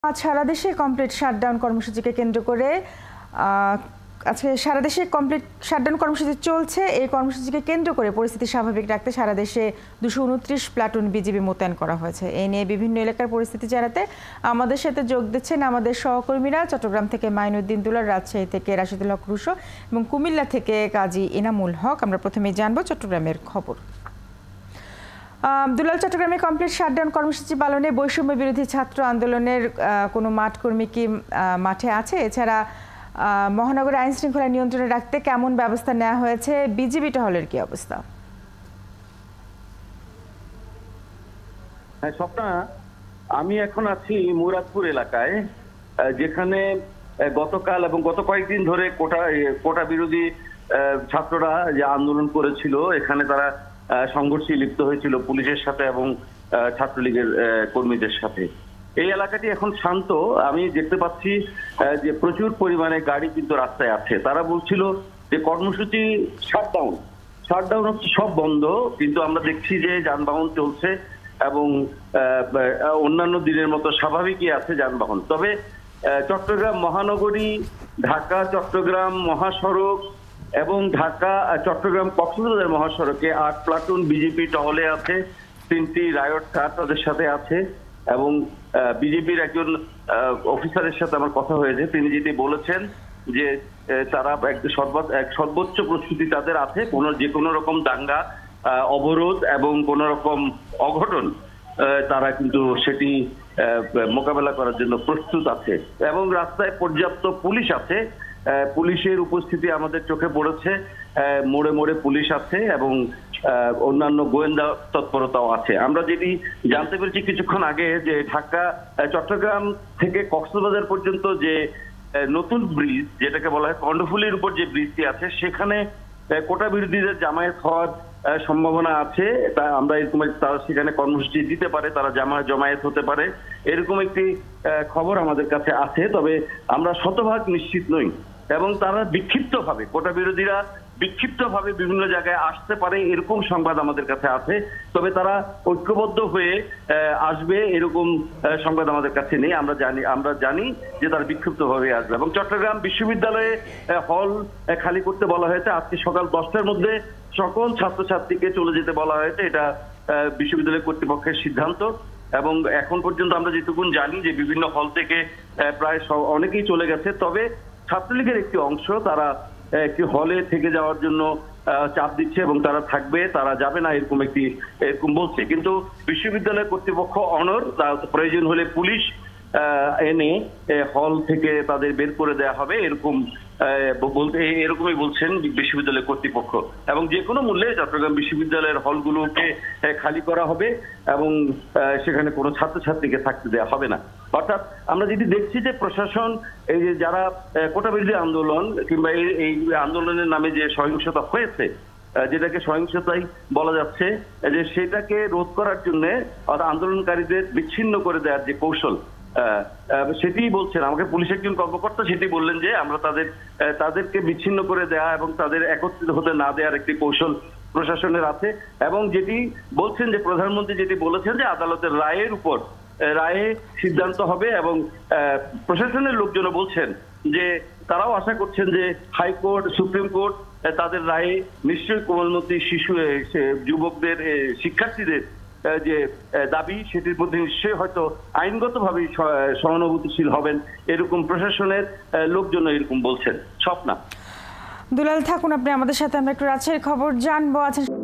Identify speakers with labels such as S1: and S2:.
S1: আজ সারা দেশে complete shutdown কর্মসূচিকে কেন্দ্র করে আজকে সারা দেশে কমপ্লিট শাটডাউন কর্মসূচি চলছে। এই কর্মসূচিকে কেন্দ্র করে পরিস্থিতি স্বাভাবিক রাখতে সারা দেশে 229 প্লাটুন বিজিবি মোতায়েন করা হয়েছে। এই নিয়ে বিভিন্ন এলাকার পরিস্থিতি জানাতে আমাদের সাথে যোগ দিচ্ছেন আমাদের সহকর্মীরা। চট্টগ্রাম থেকে মাইনুদ্দিন দুলাল, রাজশাহী থেকে রাশিদুল হক রুশো এবং কুমিল্লা থেকে কাজী ইনামুল হক। আমরা প্রথমেই জানবো চট্টগ্রামের খবর। দুলাল, চট্টগ্রামে কমপ্লিট শাটডাউন কর্মসূচি পালনে বৈষম্য বিরোধী ছাত্র আন্দোলনের কোনো মাঠ কর্মী কি মাঠে আছে? এছাড়া মহানগরে আইন শৃঙ্খলা নিয়ন্ত্রণে রাখতে কেমন ব্যবস্থা নেওয়া হয়েছে? বিজিবি টহলের কি অবস্থা?
S2: হ্যাঁ স্বপ্না, আমি এখন আছি মুরাদপুর এলাকায়, যেখানে গতকাল এবং গত কয়েকদিন ধরে কোটা বিরোধী ছাত্ররা যে আন্দোলন করেছিল, এখানে তারা সংঘর্ষে লিপ্ত হয়েছিল পুলিশের সাথে এবং ছাত্রলীগের কর্মীদের সাথে। এই এলাকাটি এখন শান্ত। আমি দেখতে পাচ্ছি যে প্রচুর পরিমাণে গাড়ি কিন্তু রাস্তায় আছে। তারা বলছিল যে কর্মসূচি শাটডাউন হচ্ছে, সব বন্ধ, কিন্তু আমরা দেখছি যে যানবাহন চলছে এবং অন্যান্য দিনের মতো স্বাভাবিকই আছে যানবাহন। তবে চট্টগ্রাম মহানগরী, ঢাকা চট্টগ্রাম মহাসড়ক এবং ঢাকা চট্টগ্রাম কক্সবাজার মহাসড়কে 8 প্লাটুন বিজেপি টহলে আছে। 3টি রায়ট কার তাদের সাথে আছে এবং বিজেপির একজন অফিসারের সাথে আমার কথা হয়েছে। তিনি যেটি বলেছেন যে তারা সর্বোচ্চ প্রস্তুতি তাদের আছে, যে কোনো রকম দাঙ্গা, অবরোধ এবং কোন রকম অঘটন তারা কিন্তু সেটি মোকাবেলা করার জন্য প্রস্তুত আছে এবং রাস্তায় পর্যাপ্ত পুলিশ আছে। পুলিশের উপস্থিতি আমাদের চোখে পড়েছে, মোড়ে মোড়ে পুলিশ আছে এবং অন্যান্য গোয়েন্দা তৎপরতাও আছে। আমরা যেটি জানতে পেরেছি কিছুক্ষণ আগে যে ঢাকা চট্টগ্রাম থেকে কক্সবাজার পর্যন্ত যে নতুন ব্রিজ, যেটাকে বলা হয় কর্ণফুলীর উপর যে ব্রিজটি আছে, সেখানে কোটা বিরোধীদের জামায়াত হওয়ার সম্ভাবনা আছে। তা আমরা এরকম তারা সেখানে কর্মসূচি দিতে পারে, তারা জমায়েত হতে পারে, এরকম একটি খবর আমাদের কাছে আছে। তবে আমরা শতভাগ নিশ্চিত নই এবং তারা বিক্ষিপ্তভাবে, কোটা বিরোধীরা বিক্ষিপ্তভাবে বিভিন্ন জায়গায় আসতে পারে, এরকম সংবাদ আমাদের কাছে আছে। তবে তারা ঐক্যবদ্ধ হয়ে আসবে এরকম সংবাদ আমাদের কাছে নেই। আমরা জানি যে তারা বিক্ষিপ্তভাবে আসবে এবং চট্টগ্রাম বিশ্ববিদ্যালয়ে হল খালি করতে বলা হয়েছে। আজকে সকাল 10টার মধ্যে সকল ছাত্রছাত্রীকে চলে যেতে বলা হয়েছে। এটা বিশ্ববিদ্যালয় কর্তৃপক্ষের সিদ্ধান্ত এবং এখন পর্যন্ত আমরা যেটুকুন জানি যে বিভিন্ন হল থেকে প্রায় অনেকেই চলে গেছে। তবে ছাত্রলীগের একটি অংশ তারা একটি হলে থেকে যাওয়ার জন্য চাপ দিচ্ছে এবং তারা থাকবে, তারা যাবে না, এরকম বলছে। কিন্তু বিশ্ববিদ্যালয় কর্তৃপক্ষ অনড়, প্রয়োজন হলে পুলিশ এনে হল থেকে তাদের বের করে দেওয়া হবে, এরকমই বলছেন বিশ্ববিদ্যালয় কর্তৃপক্ষ। এবং যে কোনো মূল্যে চট্টগ্রাম বিশ্ববিদ্যালয়ের হলগুলোকে খালি করা হবে এবং সেখানে কোনো ছাত্রছাত্রীকে থাকতে দেওয়া হবে না। অর্থাৎ আমরা যেটি দেখছি যে প্রশাসন এই যে যারা কোটা বিরোধী আন্দোলন কিংবা এই আন্দোলনের নামে যে সহিংসতা হয়েছে, যেটাকে সহিংসতাই বলা যাচ্ছে, যে সেটাকে রোধ করার জন্য আন্দোলনকারীদের বিচ্ছিন্ন করে দেওয়ার যে কৌশল, সেটি বলছেন। আমাকে পুলিশ একজন কর্মকর্তা সেটি বললেন যে আমরা তাদেরকে বিচ্ছিন্ন করে দেয়া এবং তাদের একত্রিত হতে না দেওয়ার একটি কৌশল প্রশাসনের আছে। এবং যেটি বলছেন যে প্রধানমন্ত্রী যেটি বলেছেন যে আদালতের রায়ে সিদ্ধান্ত হবে এবং প্রশাসনের লোকজনও বলছেন যে তারাও আশা করছেন যে হাইকোর্ট, সুপ্রিম কোর্ট তাদের রায়ে নিশ্চয়ই কোমলমতি শিশু, যুবকদের, শিক্ষার্থীদের যে দাবি, সেটির মধ্যে নিশ্চয়ই হয়তো আইনগতভাবে সহানুভূতিশীল হবেন, এরকম প্রশাসনের লোকজন এরকম বলছেন। স্বপ্না,
S1: দুলাল থাকুন আপনি আমাদের সাথে, আমরা একটু রাজশাহীর খবর জানবো। আচ্ছা।